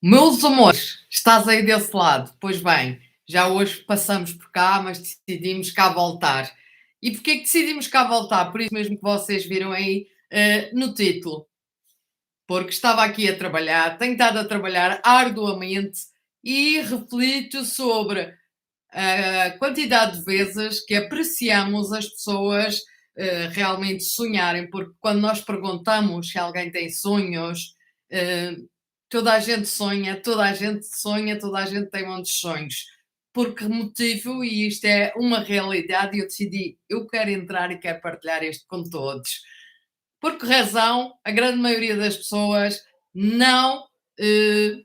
Meus amores, estás aí desse lado? Pois bem, já hoje passamos por cá, mas decidimos cá voltar. E porquê que decidimos cá voltar? Por isso mesmo que vocês viram aí no título. Porque estava aqui a trabalhar, tenho estado a trabalhar arduamente e reflito sobre a quantidade de vezes que apreciamos as pessoas realmente sonharem, porque quando nós perguntamos se alguém tem sonhos, eh, toda a gente sonha, toda a gente sonha, toda a gente tem muitos sonhos. Por que motivo? E isto é uma realidade, e eu decidi, eu quero entrar e quero partilhar isto com todos. Por que razão a grande maioria das pessoas não eh,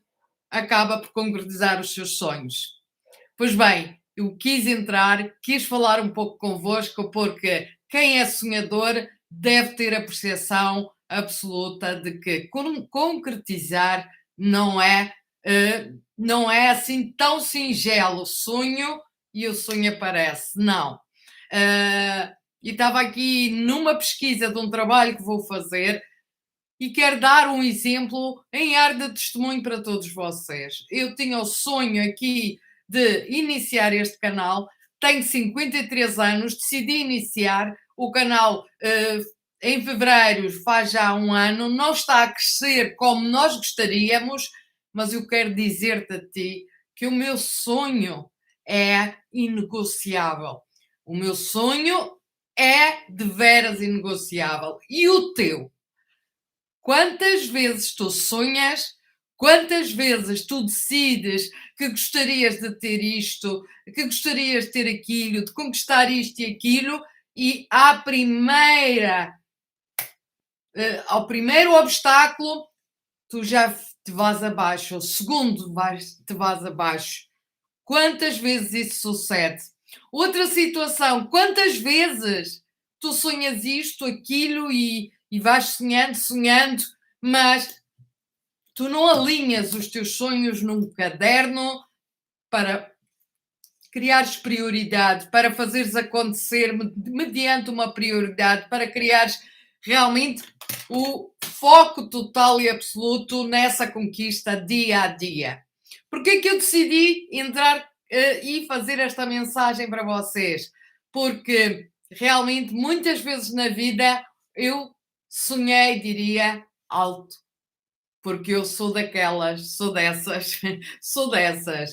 acaba por concretizar os seus sonhos? Pois bem, eu quis entrar, quis falar um pouco convosco, porque quem é sonhador deve ter a percepção absoluta de que concretizar não é, não é assim tão singelo. Sonho e o sonho aparece. Não. Eh, e estava aqui numa pesquisa de um trabalho que vou fazer e quero dar um exemplo em ar de testemunho para todos vocês. Eu tinha o sonho aqui de iniciar este canal, tenho 53 anos, decidi iniciar o canal em fevereiro, faz já um ano, não está a crescer como nós gostaríamos, mas eu quero dizer-te a ti que o meu sonho é inegociável. O meu sonho é de veras inegociável. E o teu? Quantas vezes tu sonhas, quantas vezes tu decides que gostarias de ter isto, que gostarias de ter aquilo, de conquistar isto e aquilo, e ao primeiro obstáculo, tu já te vais abaixo, ao segundo te vais abaixo. Quantas vezes isso sucede? Outra situação, quantas vezes tu sonhas isto, aquilo e vais sonhando, sonhando, mas tu não alinhas os teus sonhos num caderno para criares prioridade, para fazeres acontecer mediante uma prioridade, para criares realmente o foco total e absoluto nessa conquista dia a dia. Porquê é que eu decidi entrar e fazer esta mensagem para vocês? Porque realmente muitas vezes na vida eu sonhei, diria, alto, porque eu sou daquelas, sou dessas, sou dessas.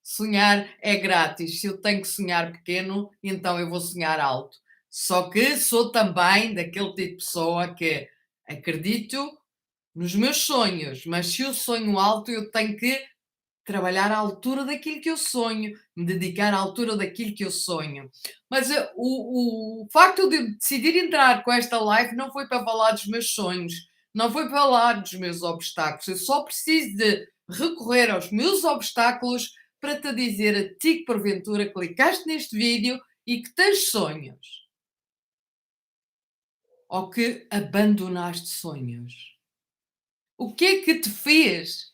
Sonhar é grátis. Se eu tenho que sonhar pequeno, então eu vou sonhar alto. Só que sou também daquele tipo de pessoa que acredito nos meus sonhos, mas se eu sonho alto, eu tenho que trabalhar à altura daquilo que eu sonho, me dedicar à altura daquilo que eu sonho. Mas o facto de decidir entrar com esta live não foi para falar dos meus sonhos, não foi para falar dos meus obstáculos. Eu só preciso de recorrer aos meus obstáculos para te dizer a ti que porventura clicaste neste vídeo e que tens sonhos ou que abandonaste sonhos. O que é que te fez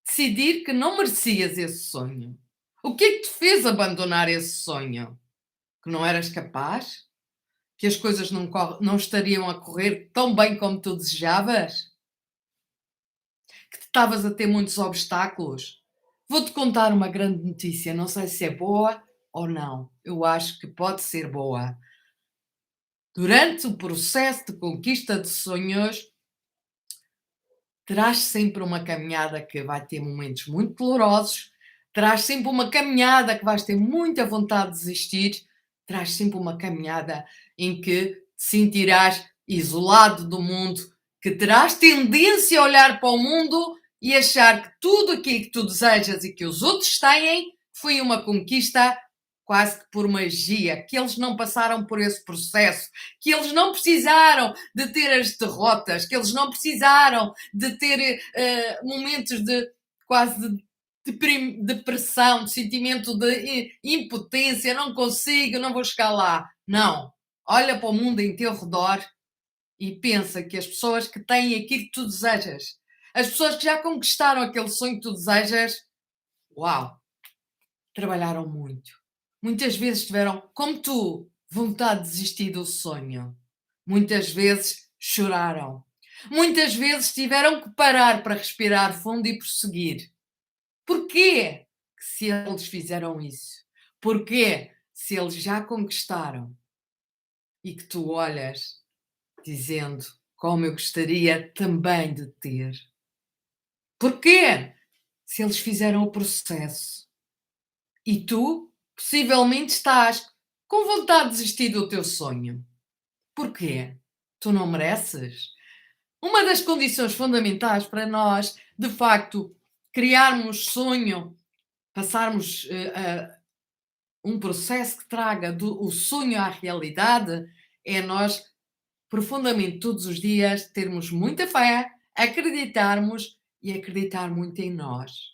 decidir que não merecias esse sonho? O que é que te fez abandonar esse sonho? Que não eras capaz? Que as coisas não estariam a correr tão bem como tu desejavas? Que estavas a ter muitos obstáculos? Vou-te contar uma grande notícia, não sei se é boa ou não. Eu acho que pode ser boa. Durante o processo de conquista de sonhos, terás sempre uma caminhada que vai ter momentos muito dolorosos, terás sempre uma caminhada que vais ter muita vontade de desistir, terás sempre uma caminhada em que te sentirás isolado do mundo, que terás tendência a olhar para o mundo e achar que tudo aquilo que tu desejas e que os outros têm foi uma conquista quase que por magia, que eles não passaram por esse processo, que eles não precisaram de ter as derrotas, que eles não precisaram de ter momentos de quase de depressão, de sentimento de impotência, não consigo, não vou chegar lá. Não. Olha para o mundo em teu redor e pensa que as pessoas que têm aquilo que tu desejas, as pessoas que já conquistaram aquele sonho que tu desejas, uau, trabalharam muito. Muitas vezes tiveram, como tu, vontade de desistir do sonho. Muitas vezes choraram. Muitas vezes tiveram que parar para respirar fundo e prosseguir. Porquê que se eles fizeram isso? Porquê se eles já conquistaram e que tu olhas dizendo como eu gostaria também de ter? Porquê se eles fizeram o processo e tu possivelmente estás com vontade de desistir do teu sonho? Porquê? Tu não mereces? Uma das condições fundamentais para nós, de facto, criarmos sonho, passarmos um processo que traga o sonho à realidade, é nós, profundamente, todos os dias, termos muita fé, acreditarmos e acreditar muito em nós.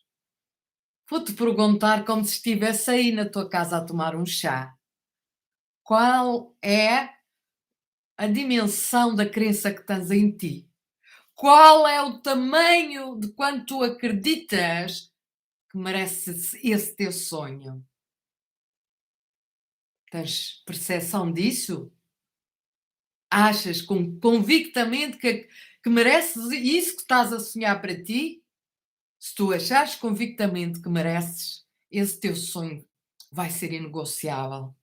Vou-te perguntar como se estivesse aí na tua casa a tomar um chá. Qual é a dimensão da crença que tens em ti? Qual é o tamanho de quanto tu acreditas que mereces esse teu sonho? Tens percepção disso? Achas convictamente que mereces isso que estás a sonhar para ti? Se tu achares convictamente que mereces, esse teu sonho vai ser inegociável.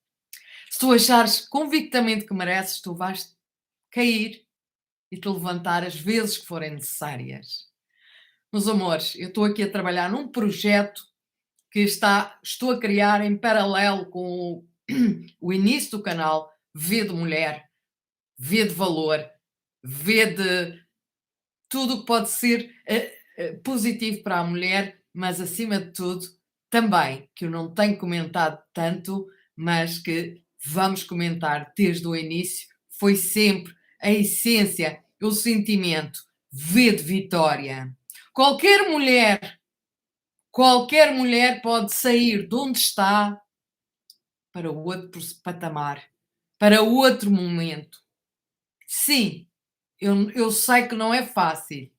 Se tu achares convictamente que mereces, tu vais cair e te levantar as vezes que forem necessárias. Meus amores, eu estou aqui a trabalhar num projeto que estou a criar em paralelo com o início do canal V de Mulher, V de Valor, V de tudo o que pode ser positivo para a mulher, mas acima de tudo, também, que eu não tenho comentado tanto, mas que vamos comentar desde o início, foi sempre a essência, o sentimento V de vitória. Qualquer mulher pode sair de onde está para o outro patamar, para outro momento. Sim, eu sei que não é fácil.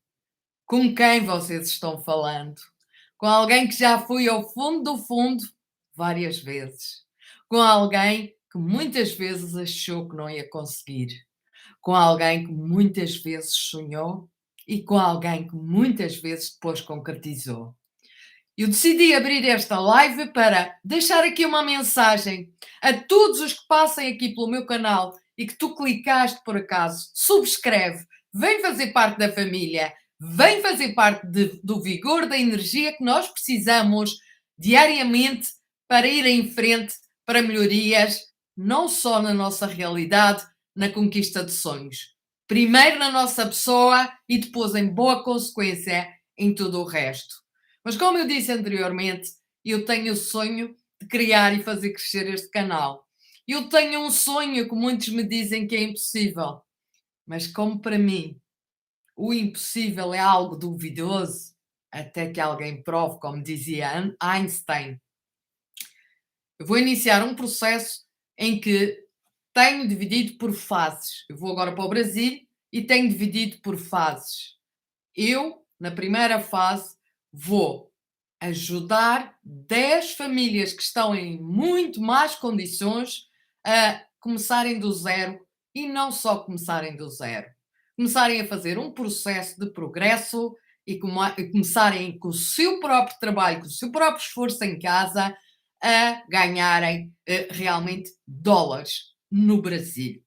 Com quem vocês estão falando? Com alguém que já foi ao fundo do fundo várias vezes. Com alguém que muitas vezes achou que não ia conseguir. Com alguém que muitas vezes sonhou e com alguém que muitas vezes depois concretizou. Eu decidi abrir esta live para deixar aqui uma mensagem a todos os que passem aqui pelo meu canal e que tu clicaste por acaso, subscreve, vem fazer parte da família, vem fazer parte do vigor, da energia que nós precisamos diariamente para ir em frente para melhorias, não só na nossa realidade, na conquista de sonhos. Primeiro na nossa pessoa e depois, em boa consequência, em tudo o resto. Mas como eu disse anteriormente, eu tenho o sonho de criar e fazer crescer este canal. Eu tenho um sonho que muitos me dizem que é impossível, mas como para mim o impossível é algo duvidoso, até que alguém prove, como dizia Einstein, eu vou iniciar um processo em que tenho dividido por fases. Eu vou agora para o Brasil e tenho dividido por fases. Eu, na primeira fase, vou ajudar 10 famílias que estão em muito mais condições a começarem do zero e não só começarem do zero. Começarem a fazer um processo de progresso e começarem com o seu próprio trabalho, com o seu próprio esforço em casa, a ganharem realmente dólares no Brasil.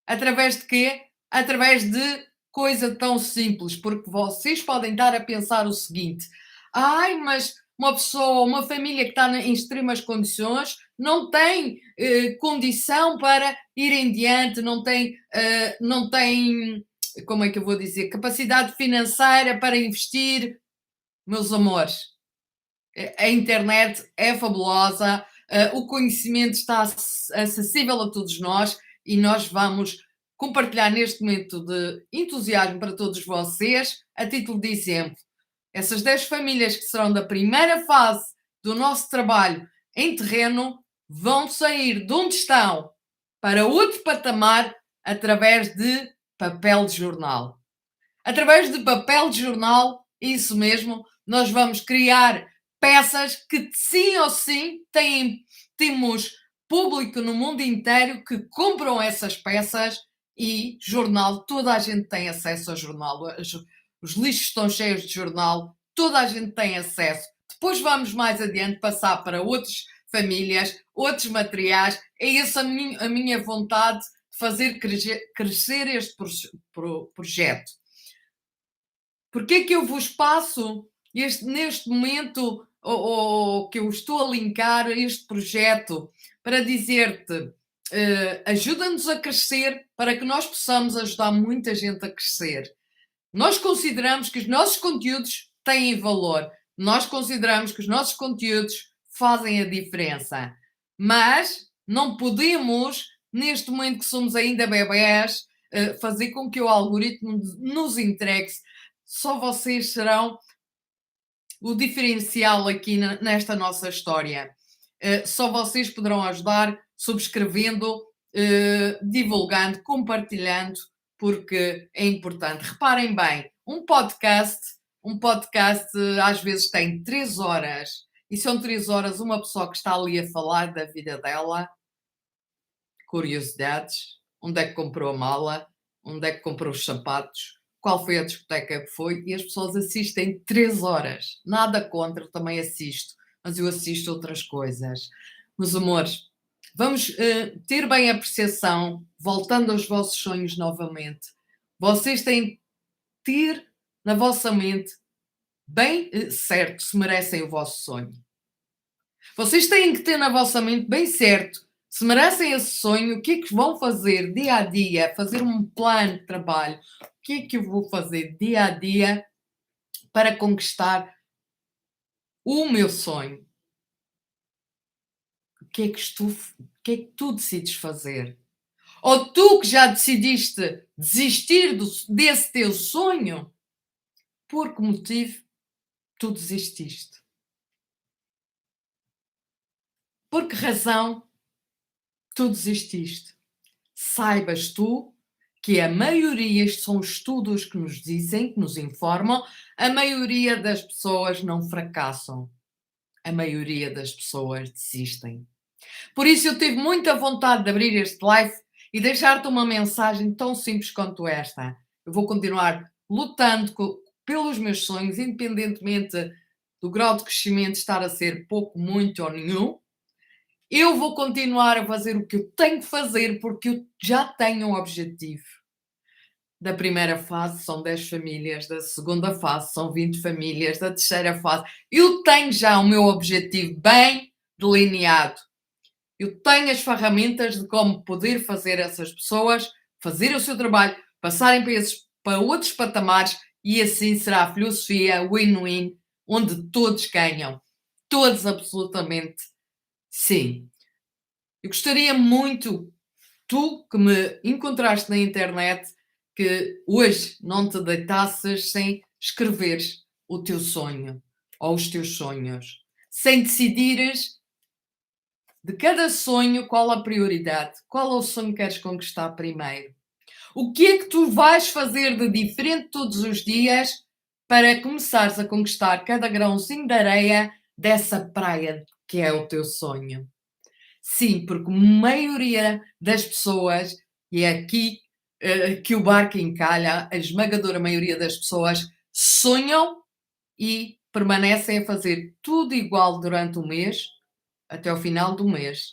Através de quê? Através de coisa tão simples, porque vocês podem estar a pensar o seguinte: ai, mas uma pessoa, uma família que está em extremas condições não tem condição para ir em diante, não tem, como é que eu vou dizer, capacidade financeira para investir. Meus amores, a internet é fabulosa, o conhecimento está acessível a todos nós e nós vamos compartilhar neste momento de entusiasmo para todos vocês, a título de exemplo. Essas 10 famílias que serão da primeira fase do nosso trabalho em terreno vão sair de onde estão para outro patamar através de papel de jornal. Através de papel de jornal, isso mesmo, nós vamos criar peças que sim ou sim temos público no mundo inteiro que compram essas peças e jornal, toda a gente tem acesso ao jornal. Os lixos estão cheios de jornal, toda a gente tem acesso. Depois vamos mais adiante passar para outras famílias, outros materiais. É essa a minha vontade de fazer crescer este projeto. Porque é que eu vos passo neste momento, ou que eu estou a linkar este projeto para dizer-te, ajuda-nos a crescer para que nós possamos ajudar muita gente a crescer. Nós consideramos que os nossos conteúdos têm valor, nós consideramos que os nossos conteúdos fazem a diferença, mas não podemos, neste momento que somos ainda bebés, fazer com que o algoritmo nos entregue. Só vocês serão o diferencial aqui nesta nossa história. Só vocês poderão ajudar subscrevendo, divulgando, compartilhando, porque é importante. Reparem bem, um podcast às vezes tem 3 horas, e são 3 horas uma pessoa que está ali a falar da vida dela, curiosidades, onde é que comprou a mala, onde é que comprou os sapatos, qual foi a discoteca que foi, e as pessoas assistem 3 horas. Nada contra, também assisto, mas eu assisto outras coisas. Meus amores, vamos ter bem a percepção, voltando aos vossos sonhos novamente. Vocês têm de ter na vossa mente bem certo se merecem o vosso sonho. Vocês têm que ter na vossa mente bem certo se merecem esse sonho, o que é que vão fazer dia a dia, fazer um plano de trabalho, o que é que eu vou fazer dia a dia para conquistar o meu sonho. O que é que tu decides fazer? Ou tu que já decidiste desistir desse teu sonho, por que motivo tu desististe? Por que razão tu desististe? Saibas tu que a maioria, estes são estudos que nos dizem, que nos informam, a maioria das pessoas não fracassam. A maioria das pessoas desistem. Por isso eu tive muita vontade de abrir este live e deixar-te uma mensagem tão simples quanto esta. Eu vou continuar lutando pelos meus sonhos, independentemente do grau de crescimento estar a ser pouco, muito ou nenhum. Eu vou continuar a fazer o que eu tenho que fazer porque eu já tenho um objetivo. Da primeira fase são 10 famílias, da segunda fase são 20 famílias, da terceira fase. Eu tenho já o meu objetivo bem delineado. Eu tenho as ferramentas de como poder fazer essas pessoas fazer o seu trabalho, passarem para outros patamares, e assim será a filosofia win-win, onde todos ganham. Todos, absolutamente, sim. Eu gostaria muito, tu que me encontraste na internet, que hoje não te deitasses sem escreveres o teu sonho ou os teus sonhos, sem decidires de cada sonho qual a prioridade, qual é o sonho que queres conquistar primeiro. O que é que tu vais fazer de diferente todos os dias para começares a conquistar cada grãozinho de areia dessa praia que é o teu sonho? Sim, porque a maioria das pessoas, e é aqui que o barco encalha, a esmagadora maioria das pessoas sonham e permanecem a fazer tudo igual durante o mês, até o final do mês.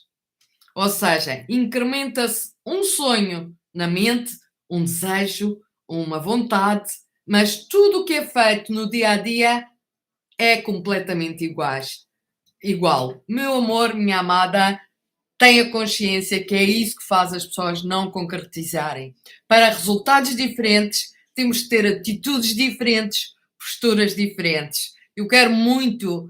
Ou seja, incrementa-se um sonho na mente, um desejo, uma vontade, mas tudo o que é feito no dia a dia é completamente igual. Meu amor, minha amada, tenha consciência que é isso que faz as pessoas não concretizarem. Para resultados diferentes, temos de ter atitudes diferentes, posturas diferentes. Eu quero muito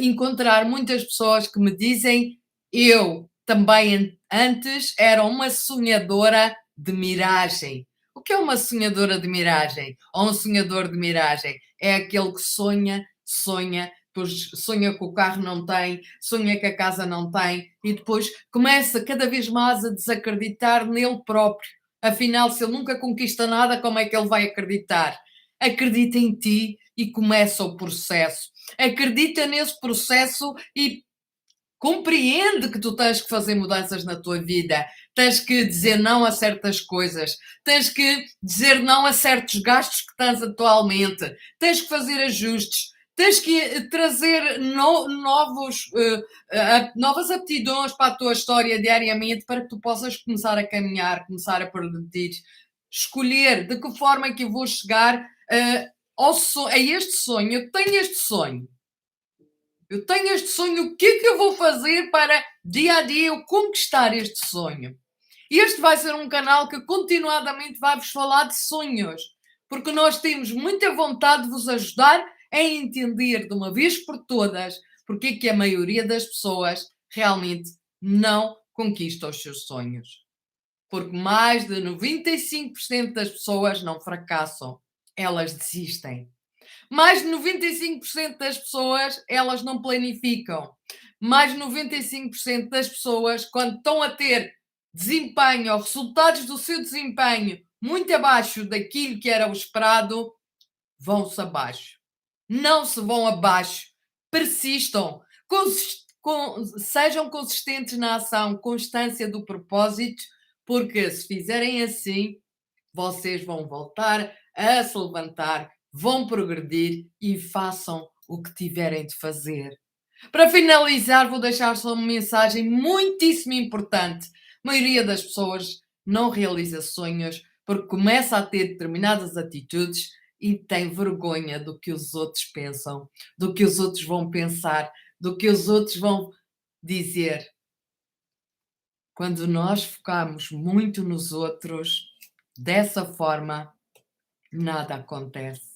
encontrar muitas pessoas que me dizem: eu também antes era uma sonhadora de miragem. O que é uma sonhadora de miragem? Ou um sonhador de miragem? É aquele que sonha, sonha, depois sonha que o carro não tem, sonha que a casa não tem, e depois começa cada vez mais a desacreditar nele próprio. Afinal, se ele nunca conquista nada, como é que ele vai acreditar? Acredita em ti e começa o processo. Acredita nesse processo e Compreende que tu tens que fazer mudanças na tua vida, tens que dizer não a certas coisas, tens que dizer não a certos gastos que tens atualmente, tens que fazer ajustes, tens que trazer novas aptidões para a tua história diariamente para que tu possas começar a caminhar, começar a progredir, escolher de que forma é que eu vou chegar a este sonho. Eu tenho este sonho. Eu tenho este sonho, o que é que eu vou fazer para dia a dia eu conquistar este sonho? Este vai ser um canal que continuadamente vai-vos falar de sonhos, porque nós temos muita vontade de vos ajudar a entender de uma vez por todas porque é que a maioria das pessoas realmente não conquista os seus sonhos. Porque mais de 95% das pessoas não fracassam, elas desistem. Mais de 95% das pessoas, elas não planificam. Mais de 95% das pessoas, quando estão a ter desempenho ou resultados do seu desempenho muito abaixo daquilo que era o esperado, vão-se abaixo. Não se vão abaixo. Persistam. Sejam consistentes na ação, constância do propósito, porque se fizerem assim, vocês vão voltar a se levantar, vão progredir e façam o que tiverem de fazer. Para finalizar, vou deixar só uma mensagem muitíssimo importante. A maioria das pessoas não realiza sonhos porque começa a ter determinadas atitudes e tem vergonha do que os outros pensam, do que os outros vão pensar, do que os outros vão dizer. Quando nós focamos muito nos outros, dessa forma, nada acontece.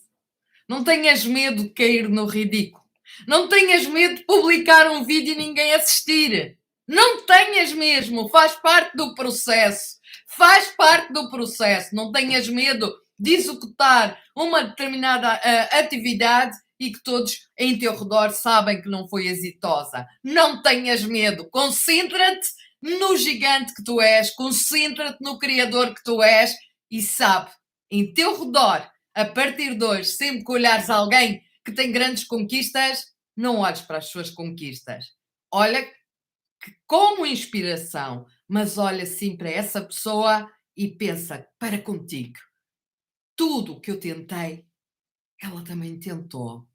Não tenhas medo de cair no ridículo. Não tenhas medo de publicar um vídeo e ninguém assistir. Não tenhas mesmo, faz parte do processo. Faz parte do processo. Não tenhas medo de executar uma determinada atividade e que todos em teu redor sabem que não foi exitosa. Não tenhas medo. Concentra-te no gigante que tu és, concentra-te no criador que tu és e sabe, em teu redor, a partir de hoje, sempre que olhares alguém que tem grandes conquistas, não olhes para as suas conquistas. Olha como inspiração, mas olha sim para essa pessoa e pensa para contigo. Tudo o que eu tentei, ela também tentou.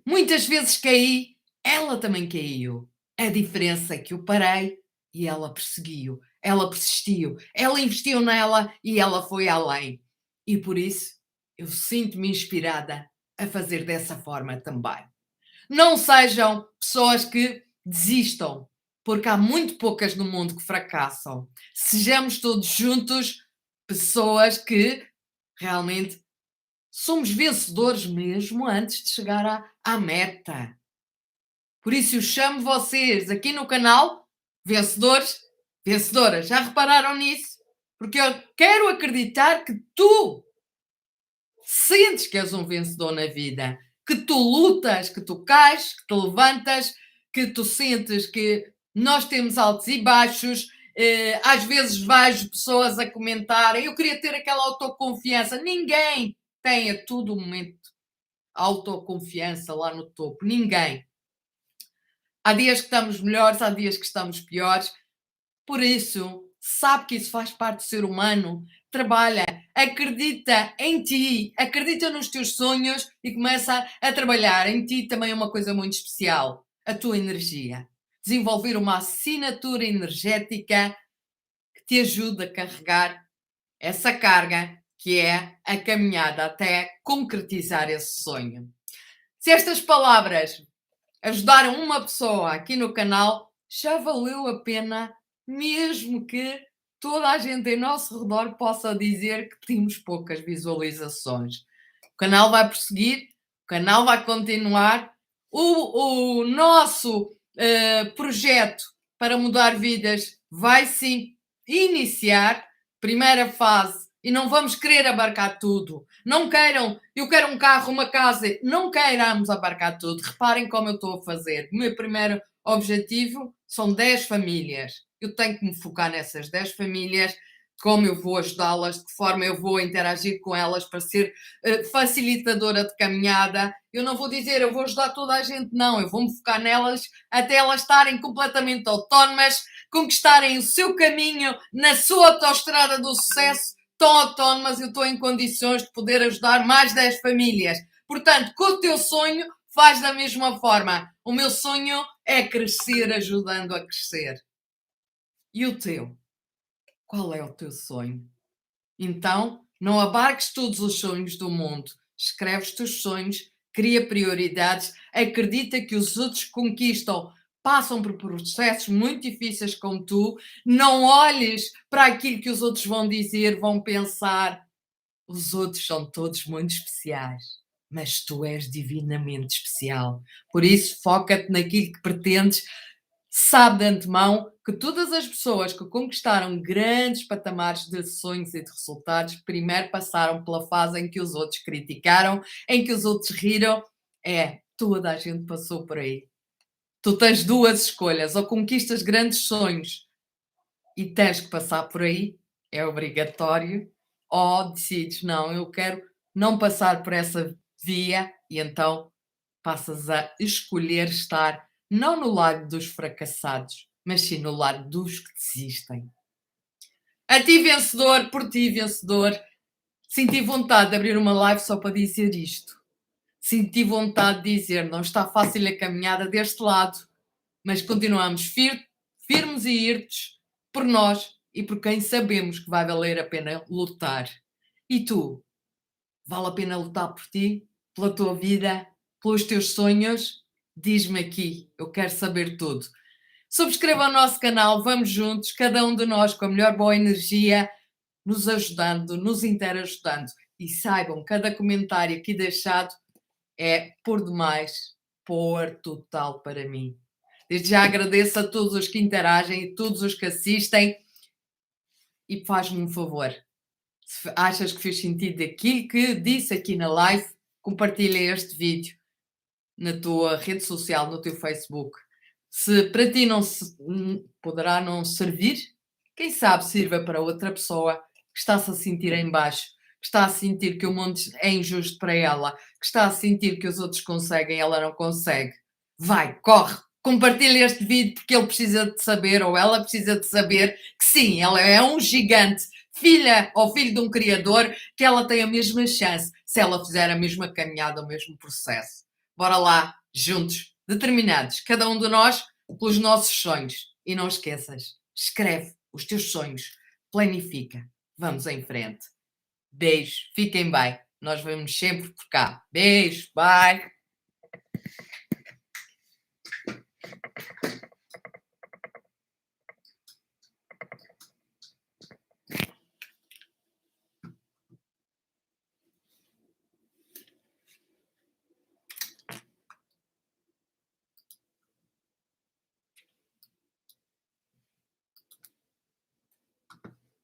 Muitas vezes caí, ela também caiu. A diferença é que eu parei e ela perseguiu, ela persistiu, ela investiu nela e ela foi além. E por isso eu sinto-me inspirada a fazer dessa forma também. Não sejam pessoas que desistam, porque há muito poucas no mundo que fracassam. Sejamos todos juntos pessoas que realmente somos vencedores mesmo antes de chegar à meta. Por isso eu chamo vocês aqui no canal vencedores, vencedoras. Já repararam nisso? Porque eu quero acreditar que tu sentes que és um vencedor na vida, que tu lutas, que tu cais, que te levantas, que tu sentes que nós temos altos e baixos. Às vezes vejo pessoas a comentarem, eu queria ter aquela autoconfiança. Ninguém tem a todo momento autoconfiança lá no topo. Ninguém. Há dias que estamos melhores, há dias que estamos piores. Por isso, sabe que isso faz parte do ser humano. Trabalha, acredita em ti, acredita nos teus sonhos e começa a trabalhar em ti também é uma coisa muito especial, a tua energia. Desenvolver uma assinatura energética que te ajude a carregar essa carga que é a caminhada até concretizar esse sonho. Se estas palavras ajudaram uma pessoa aqui no canal, já valeu a pena, mesmo que toda a gente em nosso redor possa dizer que temos poucas visualizações. O canal vai prosseguir, o canal vai continuar. O nosso projeto para mudar vidas vai sim iniciar. Primeira fase, e não vamos querer abarcar tudo. Não queiram, eu quero um carro, uma casa, não queiramos abarcar tudo. Reparem como eu estou a fazer. O meu primeiro objetivo são 10 famílias. Eu tenho que me focar nessas 10 famílias, como eu vou ajudá-las, de que forma eu vou interagir com elas para ser facilitadora de caminhada. Eu não vou dizer eu vou ajudar toda a gente, não, eu vou-me focar nelas até elas estarem completamente autónomas, conquistarem o seu caminho na sua autoestrada do sucesso, tão autónomas, eu estou em condições de poder ajudar mais 10 famílias. Portanto, com o teu sonho, faz da mesma forma. O meu sonho é crescer ajudando a crescer. E o teu? Qual é o teu sonho? Então, não abarques todos os sonhos do mundo. Escreve os teus sonhos, cria prioridades, acredita que os outros conquistam, passam por processos muito difíceis como tu. Não olhes para aquilo que os outros vão dizer, vão pensar. Os outros são todos muito especiais, mas tu és divinamente especial. Por isso, foca-te naquilo que pretendes. Sabe de antemão que todas as pessoas que conquistaram grandes patamares de sonhos e de resultados primeiro passaram pela fase em que os outros criticaram, em que os outros riram. Toda a gente passou por aí. Tu tens duas escolhas: ou conquistas grandes sonhos e tens que passar por aí, é obrigatório, ou decides, não, eu quero não passar por essa via, e então passas a escolher estar não no lado dos fracassados, mas sim no lado dos que desistem. A ti, vencedor, por ti, vencedor, senti vontade de abrir uma live só para dizer isto. Senti vontade de dizer, não está fácil a caminhada deste lado, mas continuamos firmes e irtos por nós e por quem sabemos que vai valer a pena lutar. E tu? Vale a pena lutar por ti, pela tua vida, pelos teus sonhos? Diz-me aqui, eu quero saber tudo. Subscreva o nosso canal, vamos juntos, cada um de nós com a melhor boa energia, nos ajudando, nos interajudando. E saibam, cada comentário aqui deixado é por demais, por total para mim. Desde já agradeço a todos os que interagem e todos os que assistem e faz-me um favor. Se achas que fez sentido aquilo que disse aqui na live, compartilha este vídeo na tua rede social, no teu Facebook. Se para ti não poderá não servir, quem sabe sirva para outra pessoa que está-se a sentir em baixo, que está a sentir que o mundo é injusto para ela, que está a sentir que os outros conseguem e ela não consegue. Vai, corre, compartilha este vídeo porque ele precisa de saber, ou ela precisa de saber, que sim, ela é um gigante, filha ou filho de um criador, que ela tem a mesma chance se ela fizer a mesma caminhada, o mesmo processo. Bora lá, juntos, determinados, cada um de nós, pelos nossos sonhos. E não esqueças, escreve os teus sonhos, planifica. Vamos em frente. Beijo, fiquem bem. Nós vemos sempre por cá. Beijo, bye.